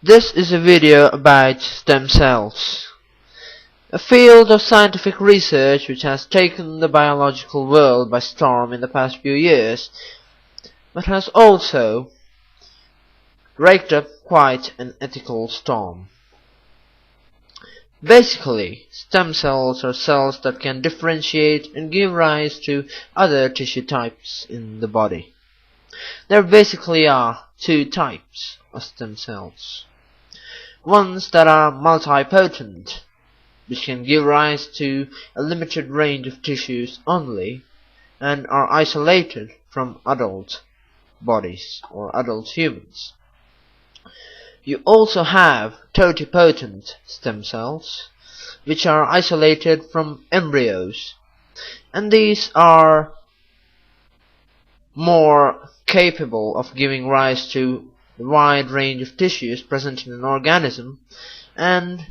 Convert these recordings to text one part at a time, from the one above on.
This is a video about stem cells, a field of scientific research which has taken the biological world by storm in the past few years, but has also raked up quite an ethical storm. Basically, stem cells are cells that can differentiate and give rise to other tissue types in the body. There basically are two types of stem cells. Ones that are multipotent, which can give rise to a limited range of tissues only, and are isolated from adult bodies or adult humans. You also have totipotent stem cells, which are isolated from embryos, and these are more capable of giving rise to a wide range of tissues present in an organism, and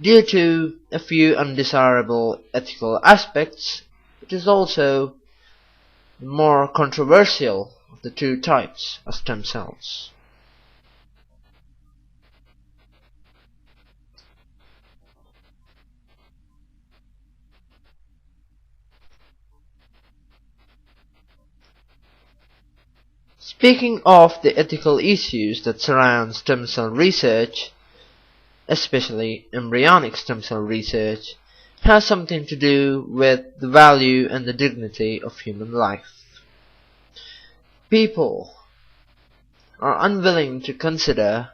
due to a few undesirable ethical aspects, it is also the more controversial of the two types of stem cells. Speaking of the ethical issues that surround stem cell research, especially embryonic stem cell research, has something to do with the value and the dignity of human life. People are unwilling to consider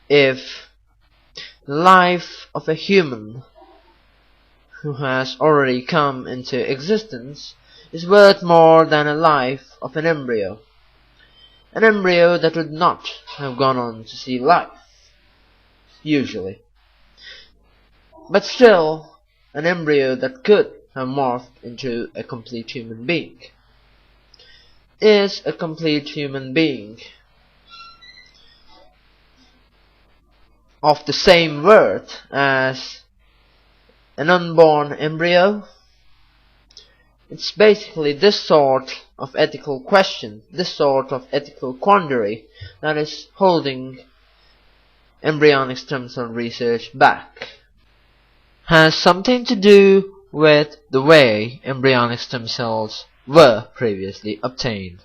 if the life of a human who has already come into existence is worth more than a life of an embryo that would not have gone on to see life, usually. But still, an embryo that could have morphed into a complete human being is a complete human being of the same worth as an unborn embryo. It's basically this sort of ethical question, this sort of ethical quandary that is holding embryonic stem cell research back. Has something to do with the way embryonic stem cells were previously obtained.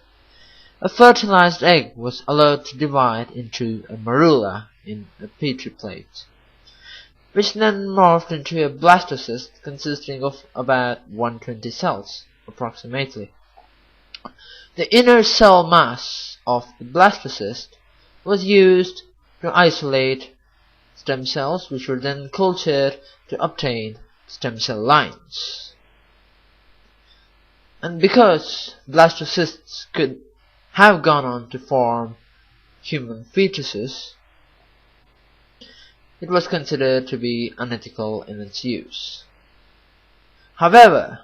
A fertilized egg was allowed to divide into a morula in a petri plate, which then morphed into a blastocyst consisting of about 120 cells, approximately. The inner cell mass of the blastocyst was used to isolate stem cells, which were then cultured to obtain stem cell lines. And because blastocysts could have gone on to form human fetuses, it was considered to be unethical in its use. However,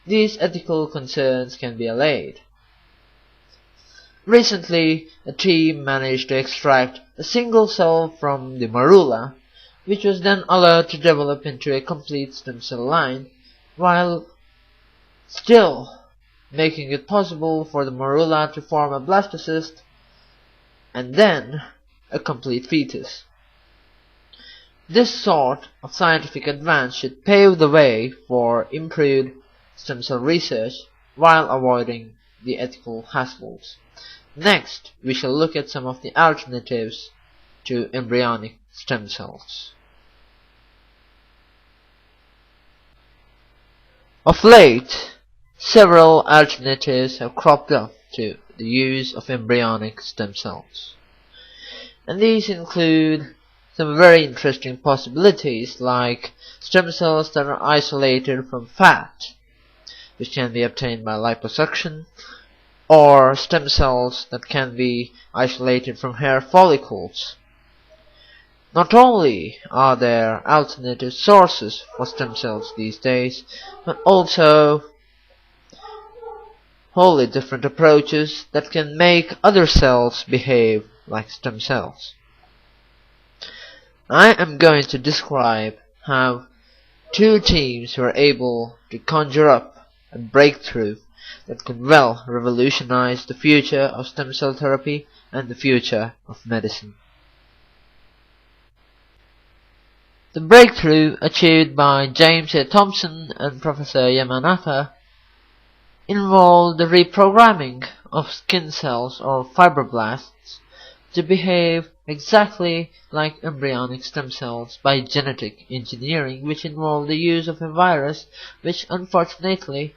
these ethical concerns can be allayed. Recently, a team managed to extract a single cell from the morula, which was then allowed to develop into a complete stem cell line, while still making it possible for the morula to form a blastocyst and then a complete fetus. This sort of scientific advance should pave the way for improved stem cell research while avoiding the ethical hassles. Next, we shall look at some of the alternatives to embryonic stem cells. Of late, several alternatives have cropped up to the use of embryonic stem cells, and these include some very interesting possibilities, like stem cells that are isolated from fat, which can be obtained by liposuction, or stem cells that can be isolated from hair follicles. Not only are there alternative sources for stem cells these days, but also wholly different approaches that can make other cells behave like stem cells. I am going to describe how two teams were able to conjure up a breakthrough that could well revolutionize the future of stem cell therapy and the future of medicine. The breakthrough achieved by James A. Thompson and Professor Yamanaka involved the reprogramming of skin cells or fibroblasts to behave exactly like embryonic stem cells by genetic engineering, which involved the use of a virus which unfortunately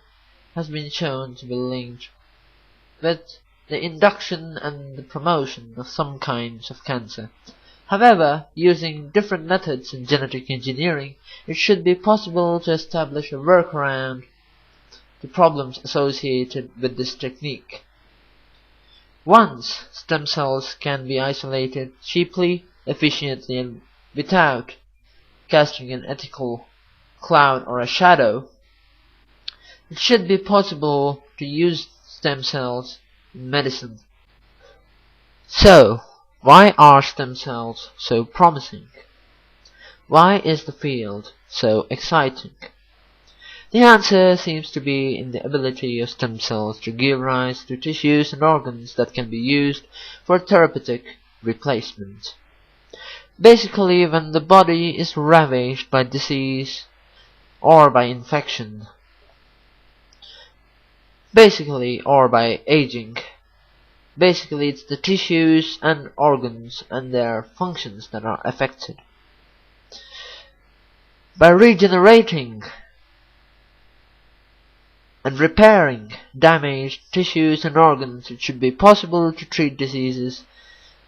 has been shown to be linked with the induction and the promotion of some kinds of cancer. However, using different methods in genetic engineering, it should be possible to establish a workaround to problems associated with this technique. Once stem cells can be isolated cheaply, efficiently, and without casting an ethical cloud or a shadow, it should be possible to use stem cells in medicine. So, why are stem cells so promising? Why is the field so exciting? The answer seems to be in the ability of stem cells to give rise to tissues and organs that can be used for therapeutic replacement. Basically, when the body is ravaged by disease or by infection, or by aging, it's the tissues and organs and their functions that are affected. By regenerating and repairing damaged tissues and organs, it should be possible to treat diseases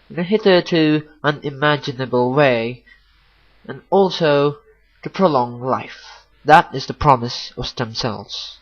in a hitherto unimaginable way, and also to prolong life. That is the promise of stem cells.